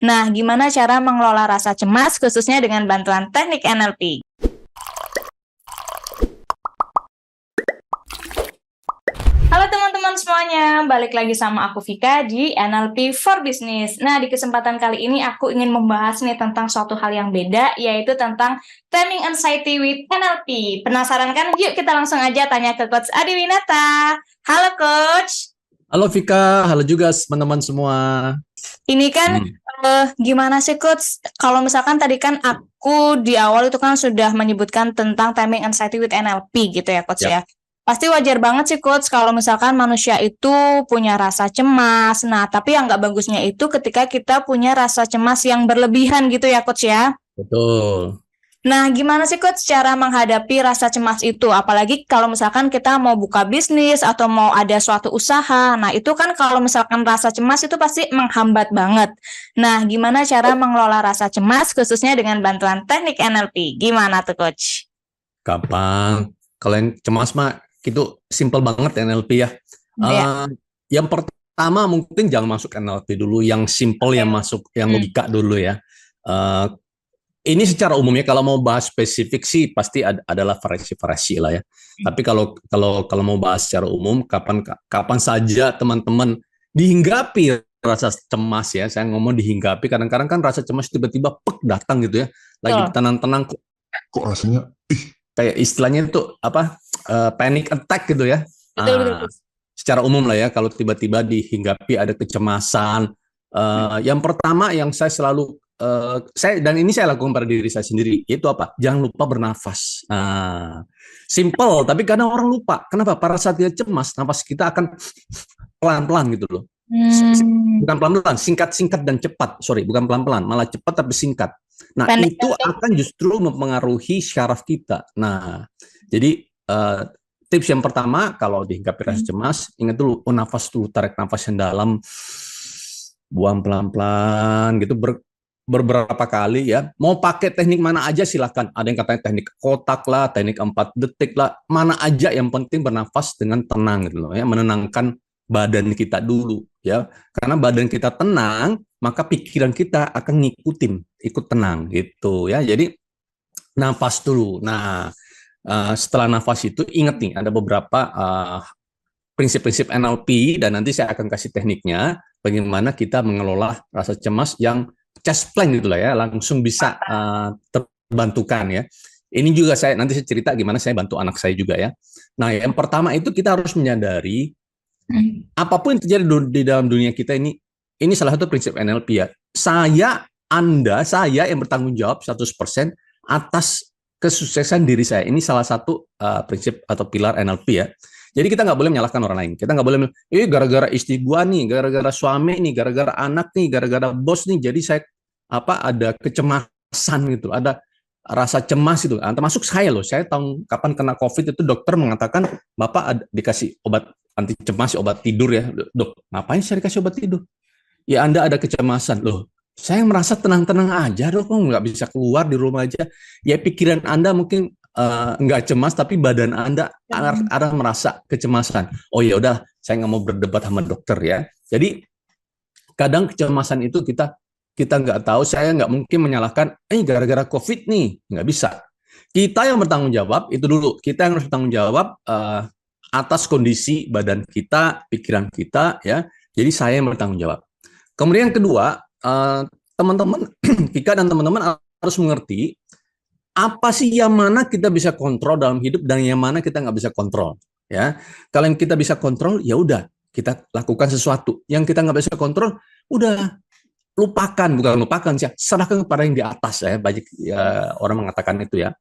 Nah, gimana cara mengelola rasa cemas khususnya dengan bantuan teknik NLP? Halo teman-teman semuanya, balik lagi sama aku Vika di NLP for Business. Nah, di kesempatan kali ini aku ingin membahas nih tentang suatu hal yang beda, yaitu tentang Taming Anxiety with NLP. Penasaran kan? Yuk kita langsung aja tanya ke Coach Adi Winata. Halo Coach. Halo Vika, halo juga teman-teman semua. Ini kan gimana sih Coach? Kalau misalkan tadi kan aku di awal itu kan sudah menyebutkan tentang Taming Anxiety with NLP gitu ya Coach Yap. ya. Pasti wajar banget sih Coach kalau misalkan manusia itu punya rasa cemas. Nah, tapi yang nggak bagusnya itu ketika kita punya rasa cemas yang berlebihan gitu ya Coach ya. Betul. Nah, gimana sih Coach cara menghadapi rasa cemas itu? Apalagi kalau misalkan kita mau buka bisnis atau mau ada suatu usaha. Nah, itu kan kalau misalkan rasa cemas itu pasti menghambat banget. Nah, gimana cara mengelola rasa cemas khususnya dengan bantuan teknik NLP? Gimana tuh Coach? Gampang. Kalau yang cemas mah itu simple banget NLP ya. Ya. Yang pertama mungkin jangan masuk NLP dulu, yang simple yang masuk yang logika dulu ya. Eh, ini secara umumnya kalau mau bahas spesifik sih pasti adalah variasi-variasi lah ya. Tapi kalau mau bahas secara umum, kapan saja teman-teman dihinggapi rasa cemas ya. Saya ngomong dihinggapi, kadang-kadang kan rasa cemas tiba-tiba pek datang gitu ya. Lagi tenang-tenang kok rasanya kayak istilahnya itu apa? Panic attack gitu ya. Betul. Secara umum lah ya, kalau tiba-tiba dihinggapi ada kecemasan. Yang pertama yang saya selalu dan ini saya lakukan pada diri saya sendiri, itu apa? Jangan lupa bernafas. Simple, tapi kadang orang lupa. Kenapa? Pada saat dia cemas, nafas kita akan pelan-pelan gitu loh. Bukan pelan-pelan, singkat-singkat dan cepat. Sorry, bukan pelan-pelan, malah cepat tapi singkat. Nah, itu akan justru mempengaruhi syaraf kita. Nah, jadi tips yang pertama kalau dihinggapi rasa cemas, ingat dulu, nafas dulu, tarik nafas yang dalam, buang pelan-pelan gitu, beberapa kali ya. Mau pakai teknik mana aja silahkan. Ada yang katanya teknik kotak lah, teknik 4 detik lah, mana aja, yang penting bernafas dengan tenang gitu loh ya, menenangkan badan kita dulu ya. Karena badan kita tenang, maka pikiran kita akan ikut tenang gitu ya. Jadi nafas dulu. Nah, setelah nafas itu ingat nih ada beberapa prinsip-prinsip NLP, dan nanti saya akan kasih tekniknya bagaimana kita mengelola rasa cemas yang chest plank gitu lah ya, langsung bisa terbantukan ya. Ini juga nanti saya cerita gimana saya bantu anak saya juga ya. Nah, yang pertama itu kita harus menyadari apapun yang terjadi di dalam dunia kita ini salah satu prinsip NLP ya. Saya yang bertanggung jawab 100% atas kesuksesan diri saya. Ini salah satu prinsip atau pilar NLP ya. Jadi kita nggak boleh menyalahkan orang lain. Kita nggak boleh, gara-gara istri gua nih, gara-gara suami nih, gara-gara anak nih, gara-gara bos nih. Jadi saya ada kecemasan gitu, ada rasa cemas itu. Termasuk saya loh. Saya tahu kapan kena COVID itu dokter mengatakan Bapak dikasih obat anti cemas, obat tidur ya. Dok, ngapain saya dikasih obat tidur? Ya Anda ada kecemasan loh. Saya merasa tenang-tenang aja, dok, nggak bisa keluar di rumah aja. Ya pikiran Anda mungkin nggak cemas, tapi badan Anda ada merasa kecemasan. Oh ya udah, saya nggak mau berdebat sama dokter ya. Jadi kadang kecemasan itu kita nggak tahu. Saya nggak mungkin menyalahkan, gara-gara COVID nih, nggak bisa. Kita yang bertanggung jawab itu dulu. Kita yang harus bertanggung jawab atas kondisi badan kita, pikiran kita ya. Jadi saya yang bertanggung jawab. Kemudian yang kedua, teman-teman, Vika dan teman-teman harus mengerti apa sih yang mana kita bisa kontrol dalam hidup dan yang mana kita nggak bisa kontrol ya. Kalau yang kita bisa kontrol ya udah kita lakukan sesuatu, yang kita nggak bisa kontrol udah bukan lupakan sih, serahkan kepada yang di atas ya. Banyak ya, orang mengatakan itu ya.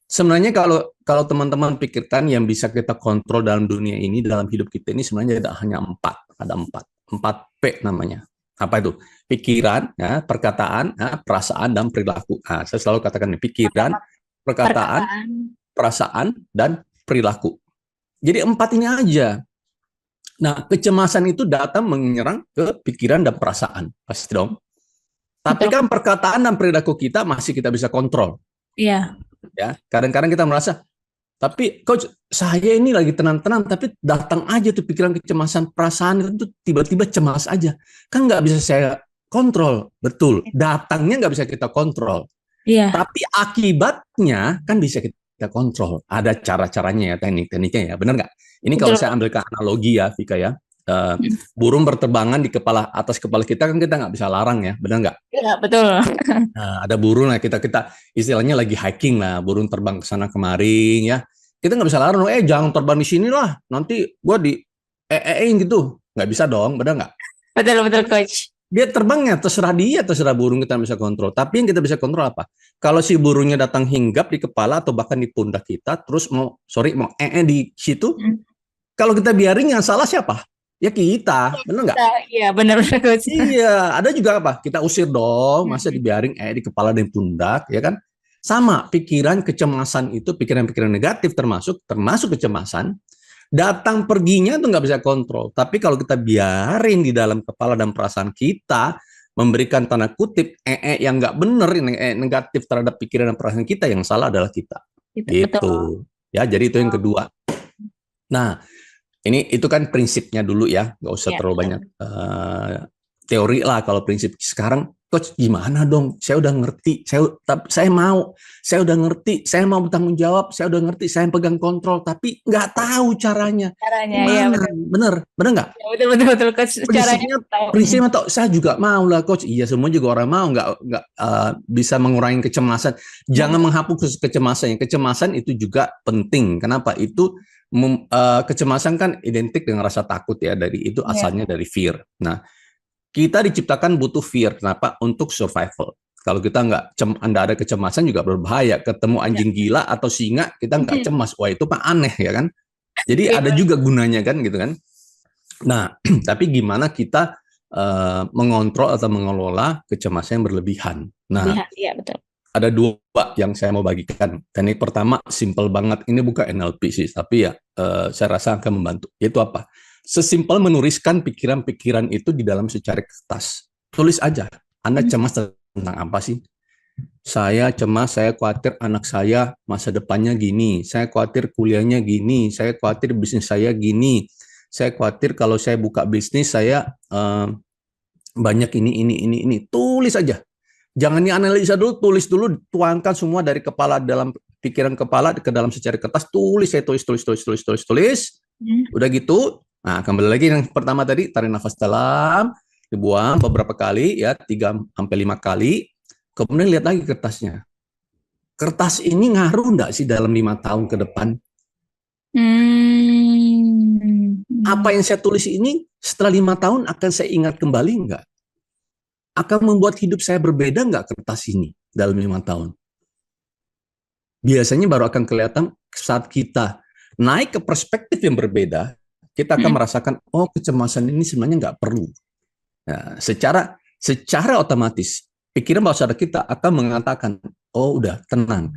Sebenarnya kalau teman-teman pikirkan yang bisa kita kontrol dalam dunia ini, dalam hidup kita ini, sebenarnya ada empat P namanya. Apa itu? Pikiran, ya, perkataan, ya, perasaan, dan perilaku. Nah, saya selalu katakan pikiran, perkataan, perasaan, dan perilaku. Jadi 4 ini aja. Nah, kecemasan itu datang menyerang ke pikiran dan perasaan. Pasti dong. Tapi kan perkataan dan perilaku kita masih kita bisa kontrol. Iya. Ya, kadang-kadang kita merasa, tapi coach, saya ini lagi tenang-tenang, tapi datang aja tuh pikiran kecemasan, perasaan itu tiba-tiba cemas aja. Kan nggak bisa saya kontrol, betul. Datangnya nggak bisa kita kontrol. Iya. Tapi akibatnya kan bisa kita kontrol. Ada cara-caranya ya, teknik-tekniknya ya, benar nggak? Ini kalau Betul. saya ambil ke analogi ya, Vika ya. Eh, burung berterbangan di kepala atas kepala kita kan kita nggak bisa larang ya, benar nggak? Iya, betul. Nah, ada burung lah kita istilahnya lagi hiking lah, burung terbang ke sana kemari ya. Kita nggak bisa larang, jangan terbang di sini lah, nanti gua di gitu, nggak bisa dong, benar nggak? Betul, betul, Coach. Dia terbangnya terserah dia, terserah burung kita bisa kontrol. Tapi yang kita bisa kontrol apa? Kalau si burungnya datang hinggap di kepala atau bahkan di pundak kita, terus mau di situ, Hmm. kalau kita biarin yang salah siapa? Ya kita, benar nggak? Iya, benar-benar, Coach. Iya, ada juga apa? Kita usir dong, masa Hmm. dibiarin di kepala dan pundak, ya kan? Sama, pikiran kecemasan itu, pikiran-pikiran negatif termasuk kecemasan, datang perginya itu nggak bisa kontrol. Tapi kalau kita biarin di dalam kepala dan perasaan kita, memberikan tanda kutip yang nggak benar, negatif terhadap pikiran dan perasaan kita, yang salah adalah kita. Gitu, betul. Gitu. Ya, jadi itu yang kedua. Nah, itu kan prinsipnya dulu ya, nggak usah Ya, terlalu betul. banyak teori lah kalau prinsip. Sekarang, Coach, gimana dong? Saya udah ngerti, saya udah ngerti, saya mau bertanggung jawab, saya udah ngerti, saya pegang kontrol, tapi nggak tahu caranya. Caranya, ya, Gimana? betul. Bener nggak? Ya, betul, betul, betul, Coach. Caranya Prinsipnya, tahu. prinsipnya atau saya juga mau lah, Coach. Iya, semua juga orang mau, nggak bisa mengurangi kecemasan. Jangan menghapus kecemasan. Kecemasan itu juga penting. Kenapa? Itu kecemasan kan identik dengan rasa takut ya. Dari itu asalnya dari fear. Nah, kita diciptakan butuh fear. Kenapa? Untuk survival. Kalau kita Anda ada kecemasan juga berbahaya. Ketemu anjing gila atau singa, kita nggak cemas. Wah, itu mah aneh ya kan? Jadi ada juga gunanya kan gitu kan. Nah, tapi gimana kita mengontrol atau mengelola kecemasan yang berlebihan. Nah, Iya, betul. ada dua yang saya mau bagikan. Teknik pertama simple banget. Ini bukan NLP sih, tapi ya saya rasa akan membantu. Yaitu apa? Sesimpel menuliskan pikiran-pikiran itu di dalam secari kertas. Tulis aja. Anda cemas tentang apa sih? Saya cemas, saya khawatir anak saya masa depannya gini. Saya khawatir kuliahnya gini. Saya khawatir bisnis saya gini. Saya khawatir kalau saya buka bisnis saya banyak ini. Tulis aja. Jangan dianalisa dulu, tulis dulu, tuangkan semua dari kepala dalam pikiran kepala ke dalam secari kertas, tulis. Udah gitu. Nah, kembali lagi yang pertama tadi, tarik nafas dalam, dibuang beberapa kali ya, 3 sampai 5 kali. Kemudian lihat lagi kertasnya. Kertas ini ngaruh enggak sih dalam 5 tahun ke depan? Apa yang saya tulis ini setelah 5 tahun akan saya ingat kembali enggak? Akan membuat hidup saya berbeda enggak kertas ini dalam 5 tahun? Biasanya baru akan kelihatan saat kita naik ke perspektif yang berbeda, kita akan merasakan, oh kecemasan ini sebenarnya nggak perlu. Nah, secara otomatis, pikiran bawah sadar kita akan mengatakan, oh udah tenang.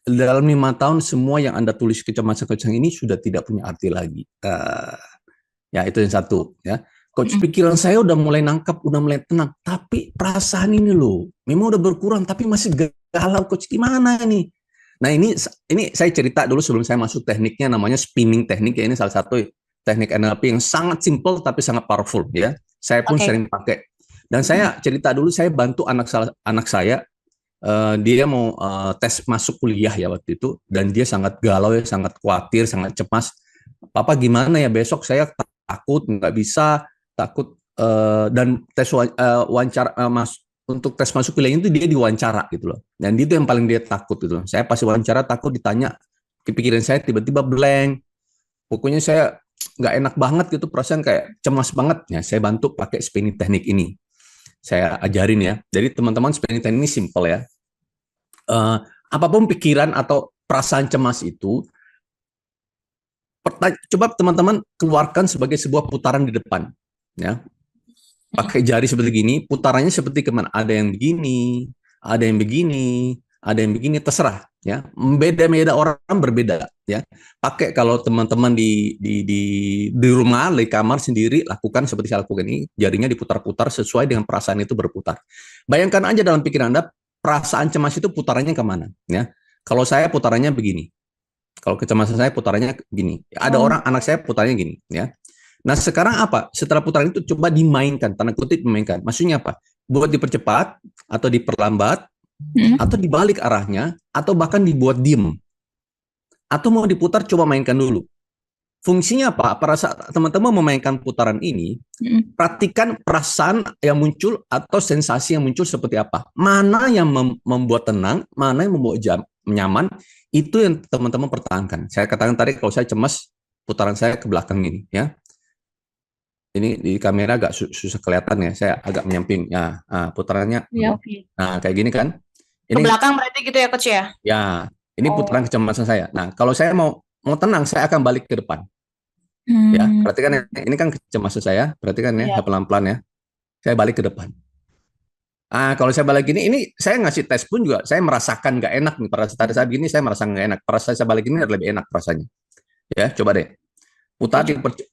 Dalam 5 tahun semua yang Anda tulis kecemasan-kecemasan ini sudah tidak punya arti lagi. Ya itu yang satu. Ya, Coach, pikiran saya udah mulai nangkap, udah mulai tenang. Tapi perasaan ini loh, memang udah berkurang, tapi masih galau. Coach, gimana nih? Nah ini saya cerita dulu sebelum saya masuk tekniknya, namanya spinning teknik. Ya, ini salah satu teknik NLP yang sangat simple tapi sangat powerful. Ya, saya pun sering pakai. Dan saya cerita dulu, saya bantu anak saya. Dia mau tes masuk kuliah ya waktu itu, dan dia sangat galau ya, sangat khawatir, sangat cemas. Papa gimana ya besok, saya takut nggak bisa, takut dan tes wawancara untuk tes masuk kuliah itu dia diwawancara gitu loh, dan itu yang paling dia takut gitu. Saya pasti wawancara takut ditanya, kepikiran saya tiba-tiba blank, pokoknya saya nggak enak banget gitu, perasaan kayak cemas banget. Ya, saya bantu pakai spinning teknik ini, saya ajarin ya. Jadi teman-teman, spinning teknik ini simple ya. Apapun pikiran atau perasaan cemas itu, coba teman-teman keluarkan sebagai sebuah putaran di depan, ya. Pakai jari seperti gini, putarannya seperti kemana? Ada yang begini, ada yang begini, ada yang begini, terserah, ya. Beda-beda orang berbeda, ya. Pakai kalau teman-teman di rumah, di kamar sendiri, lakukan seperti saya lakukan ini, jarinya diputar-putar sesuai dengan perasaan itu berputar. Bayangkan aja dalam pikiran Anda, perasaan cemas itu putarannya kemana, ya. Kalau saya putarannya begini. Kalau kecemasan saya putarannya gini. Ada orang, anak saya putarannya gini, ya. Nah, sekarang apa? Setelah putaran itu coba dimainkan, tanda kutip memainkan. Maksudnya apa? buat dipercepat atau diperlambat Hmm. atau dibalik arahnya atau bahkan dibuat diem atau mau diputar coba mainkan dulu. Fungsinya apa? Pada saat teman-teman memainkan putaran ini, Hmm. perhatikan perasaan yang muncul atau sensasi yang muncul seperti apa. Mana yang membuat tenang, mana yang membuat nyaman, itu yang teman-teman pertahankan. Saya katakan tadi kalau saya cemas, putaran saya ke belakang ini, ya. Ini di kamera agak susah kelihatan ya, saya agak menyamping. Ya, putarannya. Ya, oke. Nah, kayak gini kan. Ke Ini belakang berarti gitu ya, Coach ya? ya, ini Oh. putaran kecemasan saya. Nah, kalau saya mau tenang, saya akan balik ke depan. Ya, Hmm. perhatikan ya, ini kan kecemasan saya, perhatikan ya, Ya. pelan-pelan ya. Saya balik ke depan. Kalau saya balik ini saya ngasih tes pun juga, saya merasakan nggak enak nih. Pada saat gini saya merasa nggak enak. Pada saat saya balik ini lebih enak rasanya. Ya, coba deh. Oke, Putar,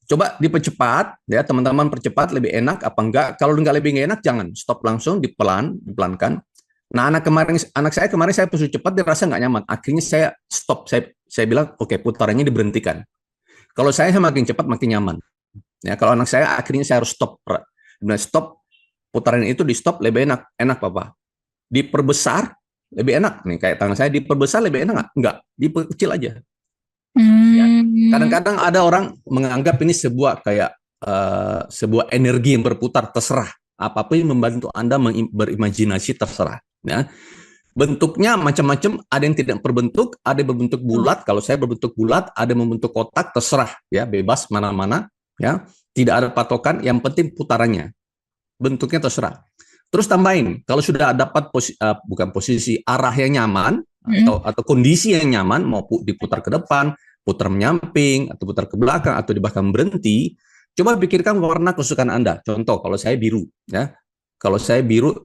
coba dipercepat, ya teman-teman percepat lebih enak apa enggak? Kalau nggak lebih nggak enak, jangan stop langsung, dipelankan. Nah, anak saya kemarin saya pesu cepat, dia rasa nggak nyaman. Akhirnya saya stop, saya bilang, oke, putarannya diberhentikan. Kalau saya makin cepat makin nyaman. Ya, kalau anak saya akhirnya saya harus stop. Stop putaran itu di stop lebih enak Papa. Diperbesar lebih enak nih kayak tangan saya diperbesar lebih enak nggak? Diperkecil aja. Ya. Kadang-kadang ada orang menganggap ini sebuah kayak sebuah energi yang berputar, terserah. Apapun yang membantu Anda berimajinasi terserah. Ya. Bentuknya macam-macam, ada yang tidak berbentuk, ada yang berbentuk bulat. Kalau saya berbentuk bulat, ada yang membentuk kotak, terserah ya, bebas mana-mana ya. Tidak ada patokan, yang penting putarannya. Bentuknya terserah. Terus tambahin, kalau sudah dapat bukan posisi arah yang nyaman atau kondisi yang nyaman, mau diputar ke depan, putar menyamping, atau putar ke belakang, atau bahkan berhenti, coba pikirkan warna kesukaan Anda. Contoh, kalau saya biru, ya, kalau saya biru,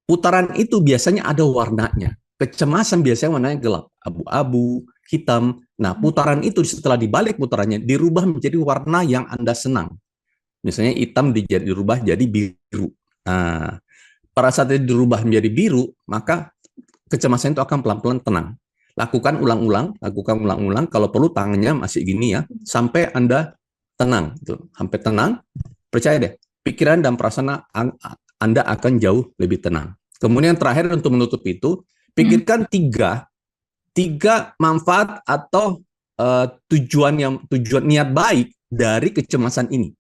putaran itu biasanya ada warnanya. Kecemasan biasanya warnanya gelap, abu-abu, hitam. Nah, putaran itu setelah dibalik putarannya dirubah menjadi warna yang Anda senang. Misalnya hitam dirubah jadi biru. Nah, pada saat itu dirubah menjadi biru, maka kecemasan itu akan pelan-pelan tenang. Lakukan ulang-ulang. Kalau perlu tangannya masih gini ya, sampai Anda tenang. Sampai tenang, percaya deh, pikiran dan perasaan Anda akan jauh lebih tenang. Kemudian terakhir untuk menutup itu, pikirkan tiga manfaat atau tujuan niat baik dari kecemasan ini.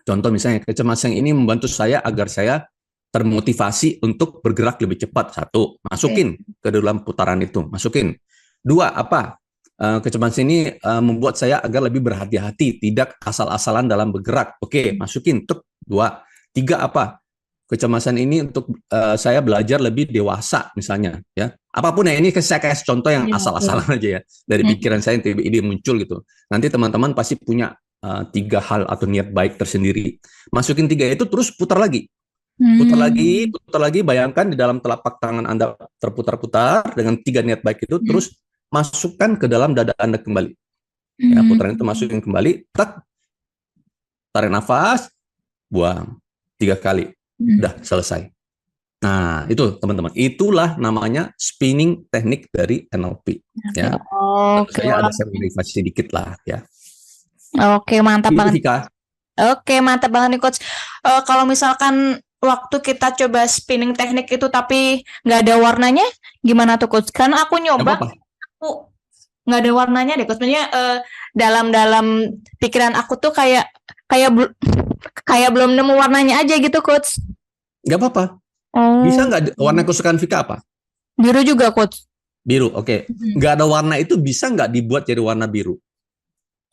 Contoh misalnya, kecemasan ini membantu saya agar saya termotivasi untuk bergerak lebih cepat. Satu, masukin ke dalam putaran itu, masukin. Dua, apa? Kecemasan ini membuat saya agar lebih berhati-hati, tidak asal-asalan dalam bergerak. Oke, masukin. Dua. Tiga, apa? Kecemasan ini untuk saya belajar lebih dewasa, misalnya. Ya, apapun ya, ini saya kasih contoh yang asal-asalan aja ya, dari pikiran saya yang ide muncul gitu. Nanti teman-teman pasti punya tiga hal atau niat baik tersendiri. Masukin tiga itu terus putar lagi. Putar lagi, bayangkan di dalam telapak tangan Anda terputar-putar dengan tiga niat baik itu, terus masukkan ke dalam dada Anda kembali. Ya, putaran itu masukin kembali, tarik nafas, buang 3 kali. Udah selesai. Nah, itu teman-teman. Itulah namanya spinning teknik dari NLP. Ya. Oke, Saya ada simplifikasi sedikit lah ya. Oke, mantap Itu, banget. Vika. Oke, mantap banget nih Coach. Kalau misalkan waktu kita coba spinning teknik itu tapi nggak ada warnanya, gimana tuh Coach? Karena aku nyoba, aku nggak ada warnanya deh Coach. Sebenarnya dalam pikiran aku tuh kayak belum nemu warnanya aja gitu Coach. Nggak apa-apa. Bisa nggak warna kesukaan Vika apa? Biru juga Coach. Biru, oke. Nggak ada warna itu bisa nggak dibuat jadi warna biru?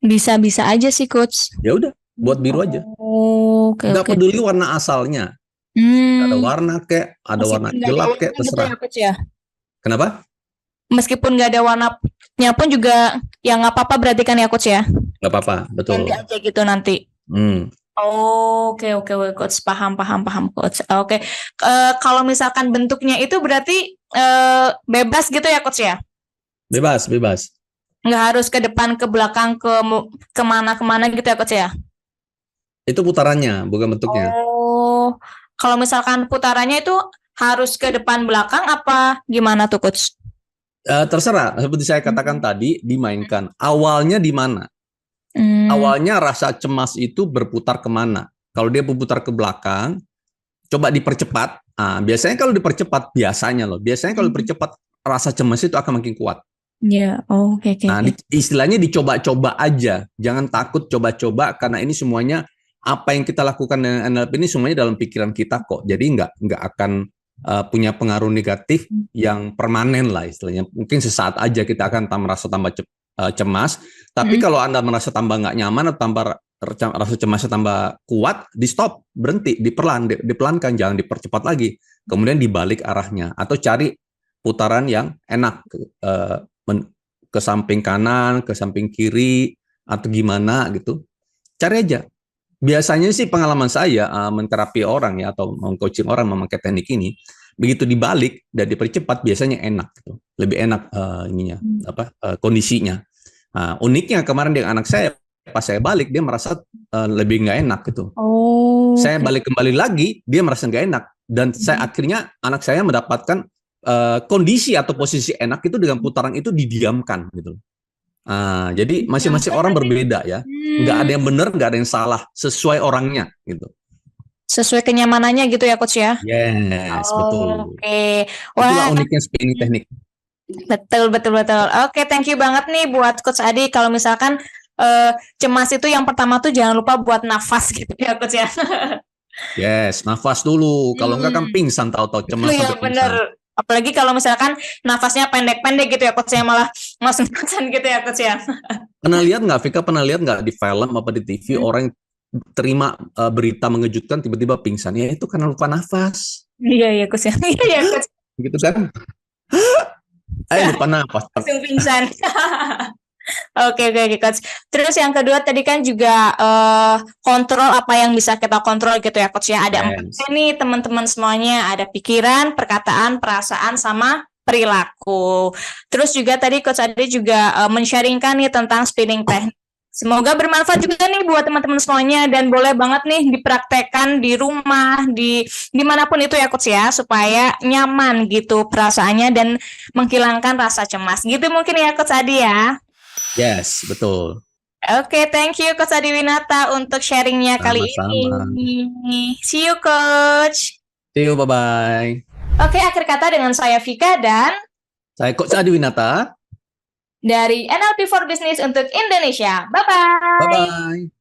Bisa aja sih Coach. Ya udah, buat biru aja. Oke. Nggak peduli warna asalnya. Ada warna kayak, ada warna gelap kayak, terserah. Gitu ya, Kenapa? Meskipun nggak ada warnanya pun juga ya nggak apa-apa berarti kan ya Coach ya? Nggak apa-apa, betul. Ganti aja gitu nanti. Oke, Coach. Paham, Coach. Oke. Kalau misalkan bentuknya itu berarti bebas gitu ya, Coach ya? Bebas. Nggak harus ke depan, ke belakang, kemana gitu ya, Coach ya? Itu putarannya, bukan bentuknya. Oh, kalau misalkan putarannya itu harus ke depan belakang apa gimana tuh, Coach? Terserah. Seperti saya katakan tadi, dimainkan. Awalnya di mana? Awalnya rasa cemas itu berputar kemana? Kalau dia berputar ke belakang, coba dipercepat. Biasanya kalau dipercepat, biasanya kalau dipercepat rasa cemas itu akan makin kuat. Ya, oke, oke, Nah, oke. istilahnya dicoba-coba aja, jangan takut coba-coba karena ini semuanya apa yang kita lakukan dengan NLP ini semuanya dalam pikiran kita kok. Jadi nggak akan punya pengaruh negatif yang permanen lah istilahnya. Mungkin sesaat aja kita akan merasa tambah cemas, tapi kalau Anda merasa tambah nggak nyaman atau tambah rasa cemasnya tambah kuat, di stop, berhenti, dipelankan, jangan dipercepat lagi. Kemudian dibalik arahnya atau cari putaran yang enak, ke samping kanan, ke samping kiri, atau gimana gitu. Cari aja. Biasanya sih pengalaman saya menterapi orang ya atau mengcoaching orang memakai teknik ini, begitu dibalik dan dipercepat biasanya enak gitu. Lebih enak kondisinya. Uniknya kemarin dengan anak saya pas saya balik dia merasa lebih nggak enak gitu. Saya balik kembali lagi dia merasa nggak enak dan saya akhirnya anak saya mendapatkan kondisi atau posisi enak itu dengan putaran itu didiamkan gitu. Jadi masing-masing orang berbeda ya. Nggak ada yang benar, nggak ada yang salah. Sesuai orangnya gitu. Sesuai kenyamanannya gitu ya Coach ya? Yes, betul. Oke. Itulah uniknya spinning teknik. Betul. Oke, thank you banget nih buat Coach Adi. Kalau misalkan cemas itu yang pertama tuh jangan lupa buat nafas gitu ya Coach ya. Yes, nafas dulu. Kalau enggak kan pingsan tahu-tahu cemas sampai pingsan. Bener. Apalagi kalau misalkan nafasnya pendek-pendek gitu ya Coach ya, malah langsung pingsan gitu ya Coach ya. Pernah lihat nggak, Vika? Pernah lihat nggak di film apa di TV orang yang terima berita mengejutkan tiba-tiba pingsan? Ya itu karena lupa nafas. Iya Coach ya. Iya Coach. Gitu kan? Lupa nafas. Langsung pingsan. Oke, Coach. Terus yang kedua tadi kan juga kontrol apa yang bisa kita kontrol gitu ya Coach ya. Ada empatnya nih teman-teman semuanya. Ada pikiran, perkataan, perasaan, sama perilaku. Terus juga tadi Coach Ade juga men-sharingkan nih tentang spinning technique. Semoga bermanfaat juga nih buat teman-teman semuanya dan boleh banget nih dipraktekkan di rumah, di dimanapun itu ya Coach ya, supaya nyaman gitu perasaannya dan menghilangkan rasa cemas. Gitu mungkin ya Coach Ade ya. Yes, betul. Oke, thank you Coach Adi Winata untuk sharingnya kali ini. See you Coach. See you, bye-bye. Oke, akhir kata dengan saya Vika dan saya Coach Adi Winata dari NLP for Business untuk Indonesia. Bye-bye. Bye-bye.